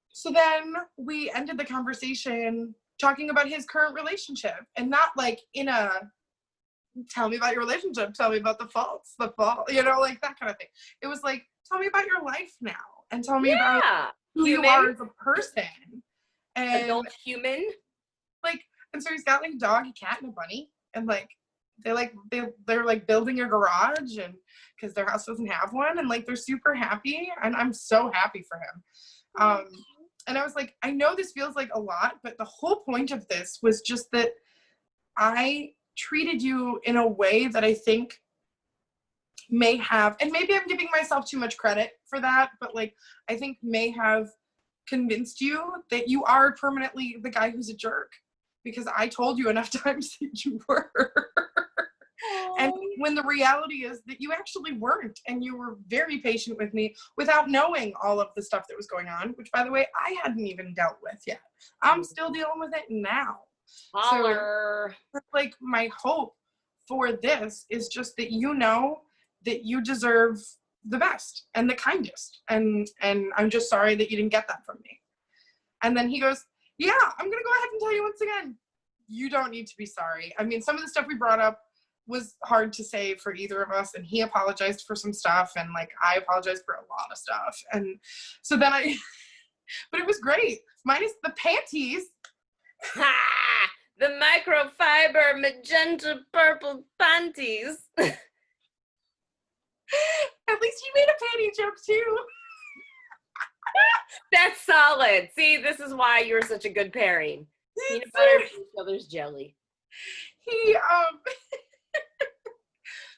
So then we ended the conversation talking about his current relationship, and not like in a, tell me about your relationship, tell me about the faults, you know, like that kind of thing. It was like, tell me about your life now, and tell me about who you are as a person. And adult human. Like, and so he's got like a dog, a cat, and a bunny, and like they're like building a garage, and because their house doesn't have one, and like they're super happy, and I'm so happy for him. And I was like, I know this feels like a lot, but the whole point of this was just that I treated you in a way that I think may have, and maybe I'm giving myself too much credit for that, but like I think may have convinced you that you are permanently the guy who's a jerk, because I told you enough times that you were. And when the reality is that you actually weren't, and you were very patient with me without knowing all of the stuff that was going on, which by the way, I hadn't even dealt with yet. I'm still dealing with it now. Holler. So like my hope for this is just that you know that you deserve the best and the kindest, and I'm just sorry that you didn't get that from me. And then he goes, yeah, I'm gonna go ahead and tell you once again, you don't need to be sorry. I mean, some of the stuff we brought up was hard to say for either of us, and he apologized for some stuff, and like I apologized for a lot of stuff, and so then but it was great, minus the panties. Ha! The microfiber magenta purple panties. At least he made a panty joke too. That's solid. See, this is why you're such a good pairing. Peanut butter and each other's jelly. He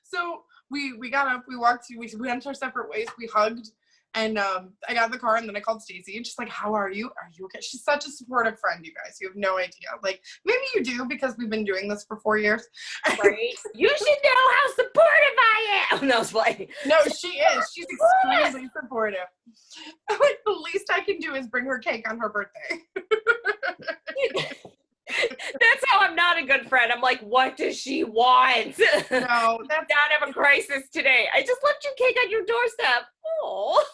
so we got up, we walked, we went our separate ways, we hugged, and I got in the car, and then I called Stacy, and she's like, how are you? Are you okay? She's such a supportive friend, you guys. You have no idea. Like, maybe you do, because we've been doing this for 4 years. Right? You should know how supportive I am. No, it's like, No, she is. She's extremely supportive. Like, the least I can do is bring her cake on her birthday. that's how I'm not a good friend. I'm like, what does she want? No, that's not have a crisis today. I just left your cake on your doorstep. Oh.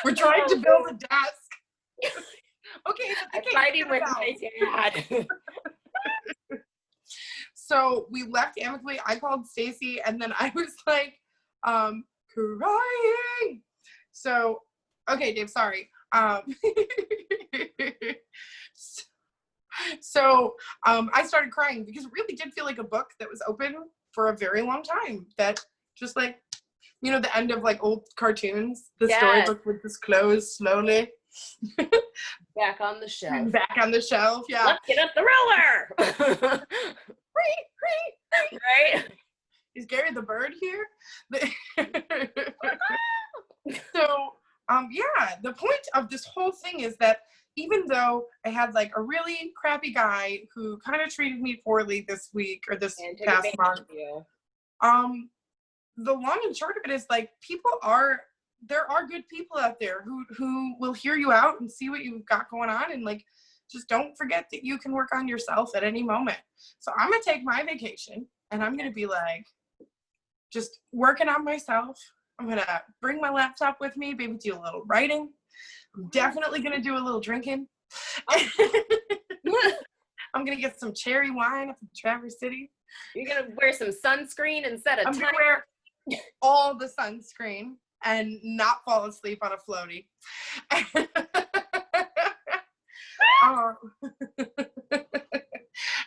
We're trying to build a desk. Okay, I'm fighting with my dad. So we left amicably. I called Stacy, and then I was like, crying. So, okay, Dave, sorry. Um, so I started crying because it really did feel like a book that was open for a very long time. That just like, you know, the end of like old cartoons, the storybook would just close slowly. Back on the shelf. Back on the shelf, yeah. Let's get up the roller. Right? Is Gary the bird here? So, yeah, the point of this whole thing is that even though I had like a really crappy guy who kind of treated me poorly this week or this And took past advantage month, of you. the long and short of it is like there are good people out there who will hear you out and see what you've got going on, and like just don't forget that you can work on yourself at any moment. So I'm gonna take my vacation and I'm gonna be like just working on myself. I'm gonna bring my laptop with me, maybe do a little writing. I'm definitely gonna do a little drinking. I'm gonna get some cherry wine up in Traverse City. You're gonna wear some sunscreen instead of I'm gonna wear all the sunscreen and not fall asleep on a floaty.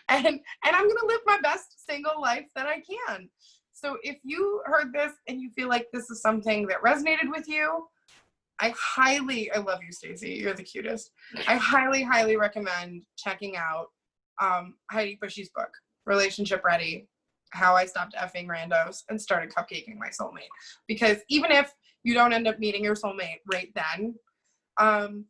And I'm gonna live my best single life that I can. So if you heard this and you feel like this is something that resonated with you, I love you, Stacey. You're the cutest. I highly recommend checking out Heidi Bushy's book, Relationship Ready: How I Stopped Effing Randos and Started Cupcaking My Soulmate. Because even if you don't end up meeting your soulmate right then,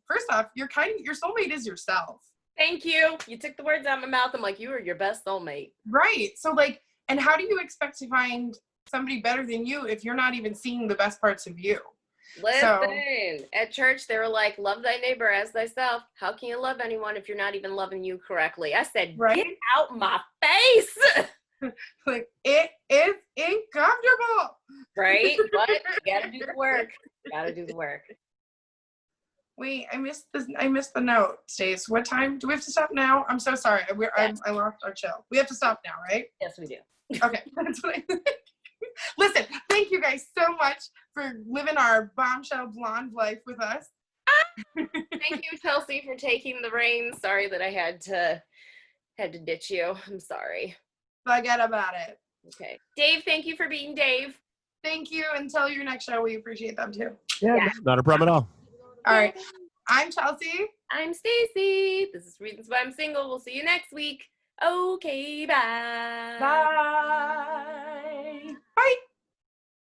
first off, your soulmate is yourself. Thank you. You took the words out of my mouth. I'm like, you are your best soulmate. Right. So like, and how do you expect to find somebody better than you if you're not even seeing the best parts of you? Listen, at church, they were like, love thy neighbor as thyself. How can you love anyone if you're not even loving you correctly? I said, right? Get out my face. Like, it is uncomfortable. Right? But you gotta do the work. Gotta do the work. Wait, I missed the note, Stace. What time? Do we have to stop now? I'm so sorry. I lost our chill. We have to stop now, right? Yes, we do. Okay. That's what Listen, thank you guys so much for living our bombshell blonde life with us. Thank you, Chelsea, for taking the reins. Sorry that I had to ditch you. I'm sorry. Forget about it. Okay. Dave, thank you for being Dave. Thank you. Until your next show, we appreciate them too. Yeah, not a problem at all. All right. I'm Chelsea. I'm Stacy. This is Reasons Why I'm Single. We'll see you next week. Okay, bye. Bye. Bye.